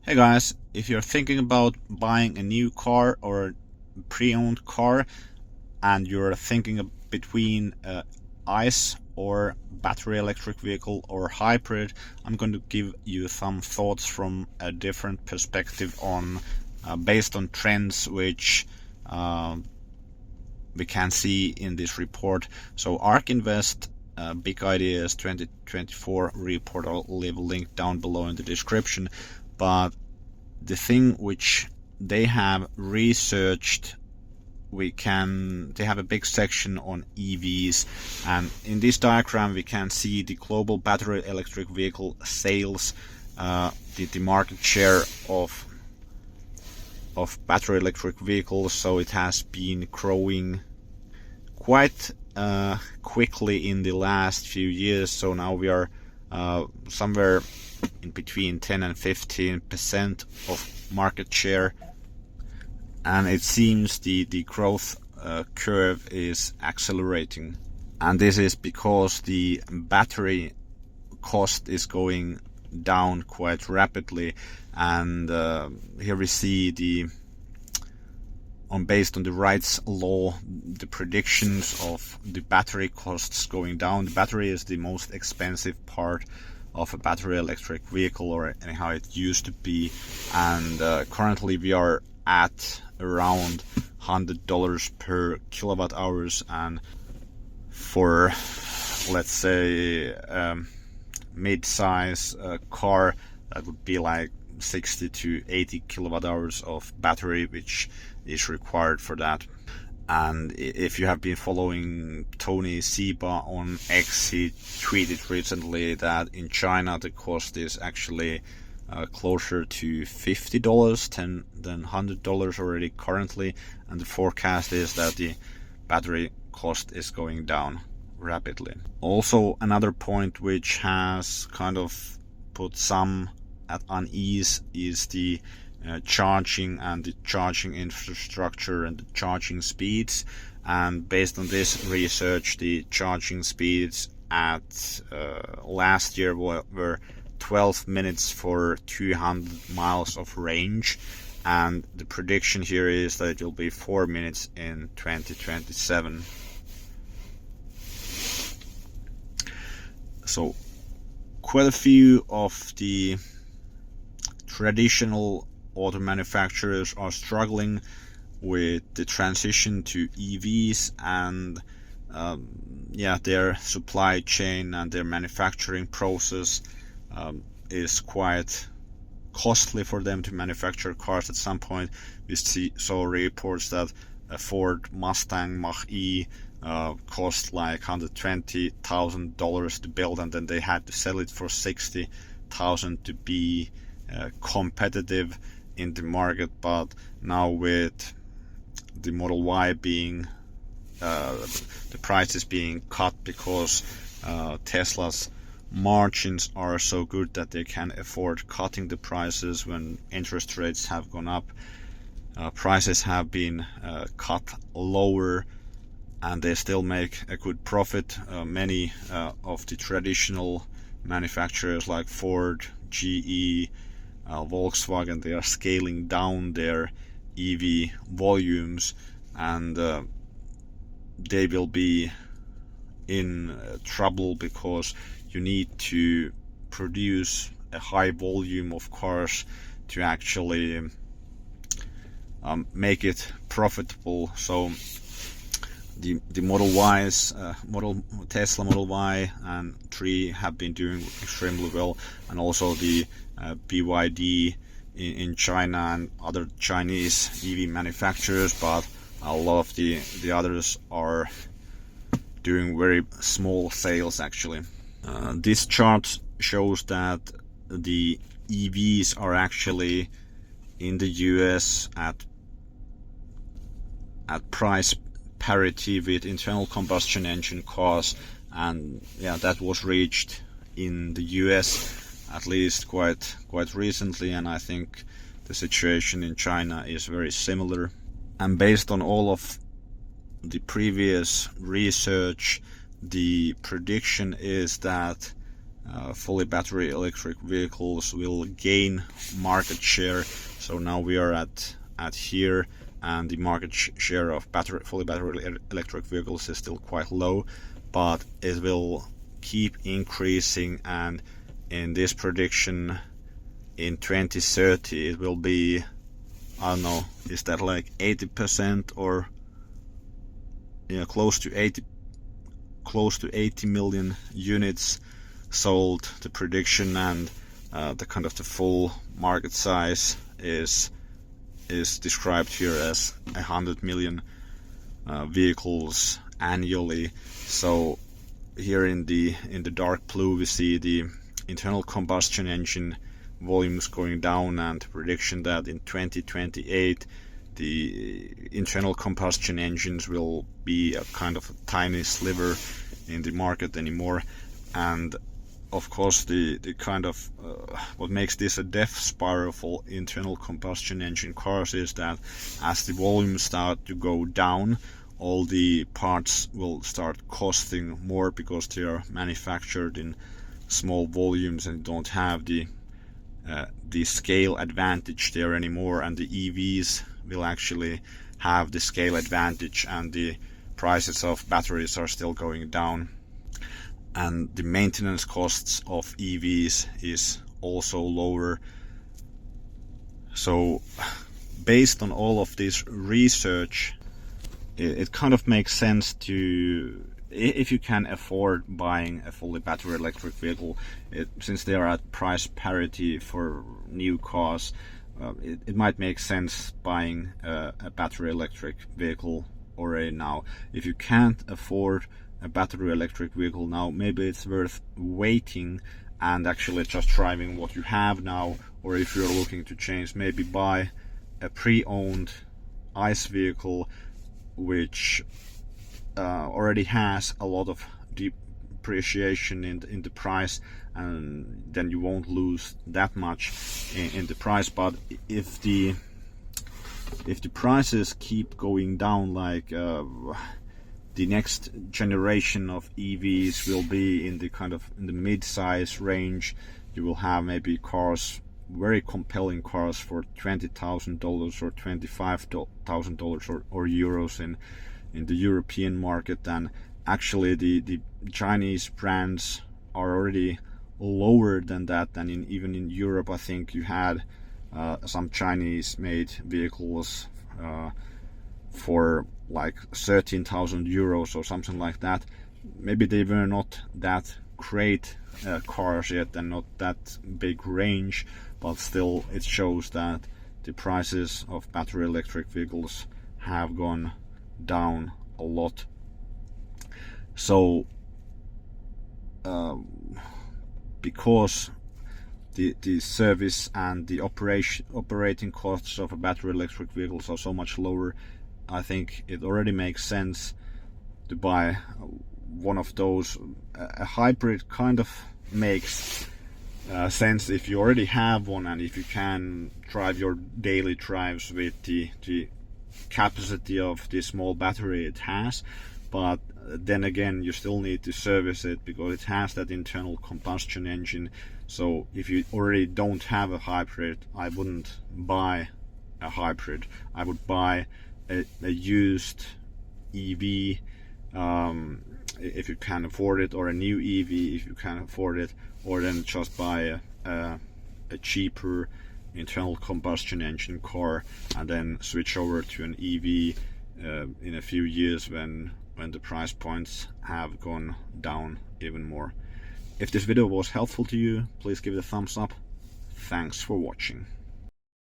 Hey guys, if you're thinking about buying a new car or a pre-owned car and you're thinking of between ICE or battery electric vehicle or hybrid, I'm going to give you some thoughts from a different perspective on based on trends which we can see in this report. So ARK Invest Big Ideas 2024 report, I'll leave a link down below in the description. But the thing which they have researched, they have a big section on EVs, and in this diagram we can see the global battery electric vehicle sales, the market share of battery electric vehicles. So it has been growing quite quickly in the last few years. So now we are somewhere in between 10 and 15% of market share, and it seems the growth curve is accelerating, and this is because the battery cost is going down quite rapidly. And here we see based on the Wright's law, the predictions of the battery costs going down. The battery is the most expensive part of a battery electric vehicle, or anyhow it used to be, and currently we are at around $100 per kilowatt hours, and for, let's say, mid-size car, that would be like 60 to 80 kilowatt hours of battery which is required for that. And if you have been following Tony Seba on X, he tweeted recently that in China the cost is actually closer to $50 than $100 already currently, and the forecast is that the battery cost is going down rapidly. Also, another point which has kind of put some at unease is the charging and the charging infrastructure and the charging speeds. And based on this research, the charging speeds at last year were 12 minutes for 200 miles of range, and the prediction here is that it will be 4 minutes in 2027. So quite a few of the traditional auto manufacturers are struggling with the transition to EVs, and their supply chain and their manufacturing process is quite costly for them to manufacture cars. At some point we saw reports that a Ford Mustang Mach-E cost like $120,000 to build, and then they had to sell it for $60,000 to be competitive in the market. But now with the Model Y being the price is being cut because Tesla's margins are so good that they can afford cutting the prices when interest rates have gone up. Prices have been cut lower, and they still make a good profit. Many of the traditional manufacturers like Ford, GE, Volkswagen, they are scaling down their EV volumes, and they will be in trouble because you need to produce a high volume of cars to actually make it profitable. So the Model Ys, Tesla Model Y and 3 have been doing extremely well, and also the BYD in China and other Chinese EV manufacturers, but a lot of the others are doing very small sales actually. This chart shows that the EVs are actually in the US at price parity with internal combustion engine cars, and that was reached in the US at least quite recently, and I think the situation in China is very similar. And based on all of the previous research, the prediction is that fully battery electric vehicles will gain market share. So now we are at here, and the market share of fully battery electric vehicles is still quite low, but it will keep increasing, and in this prediction in 2030 it will be, I don't know, is that like 80% or close to 80 million units sold. The prediction, and the kind of the full market size is described here as 100 million vehicles annually. So here in the dark blue we see the internal combustion engine volumes going down, and the prediction that in 2028 the internal combustion engines will be a kind of a tiny sliver in the market anymore. And of course the kind of what makes this a death spiral for internal combustion engine cars is that as the volumes start to go down, all the parts will start costing more because they are manufactured in small volumes and don't have the scale advantage there anymore, and the EVs will actually have the scale advantage, and the prices of batteries are still going down, and the maintenance costs of EVs is also lower. So based on all of this research, it kind of makes sense to, if you can afford buying a fully battery electric vehicle, since they are at price parity for new cars, it might make sense buying a battery electric vehicle already now. If you can't afford a battery electric vehicle now, maybe it's worth waiting and actually just driving what you have now, or if you're looking to change, maybe buy a pre-owned ICE vehicle which already has a lot of depreciation in the price, and then you won't lose that much in the price. But if the prices keep going down, like the next generation of EVs will be in the mid-size range, you will have maybe cars, very compelling cars for $20,000 or $25,000 or euros in the European market. And actually the Chinese brands are already lower than that, and even in Europe I think you had some Chinese made vehicles for like 13,000 euros or something like that. Maybe they were not that great cars yet and not that big range, but still it shows that the prices of battery electric vehicles have gone down a lot. So because the service and the operating costs of a battery electric vehicles are so much lower, I think it already makes sense to buy one of those. A hybrid kind of makes sense if you already have one, and if you can drive your daily drives with the capacity of the small battery it has. But then again, you still need to service it because it has that internal combustion engine. So if you already don't have a hybrid, I wouldn't buy a hybrid. I would buy a used EV if you can afford it, or a new EV if you can afford it, or then just buy a cheaper internal combustion engine car and then switch over to an EV in a few years when the price points have gone down even more. If this video was helpful to you, please give it a thumbs up. Thanks for watching.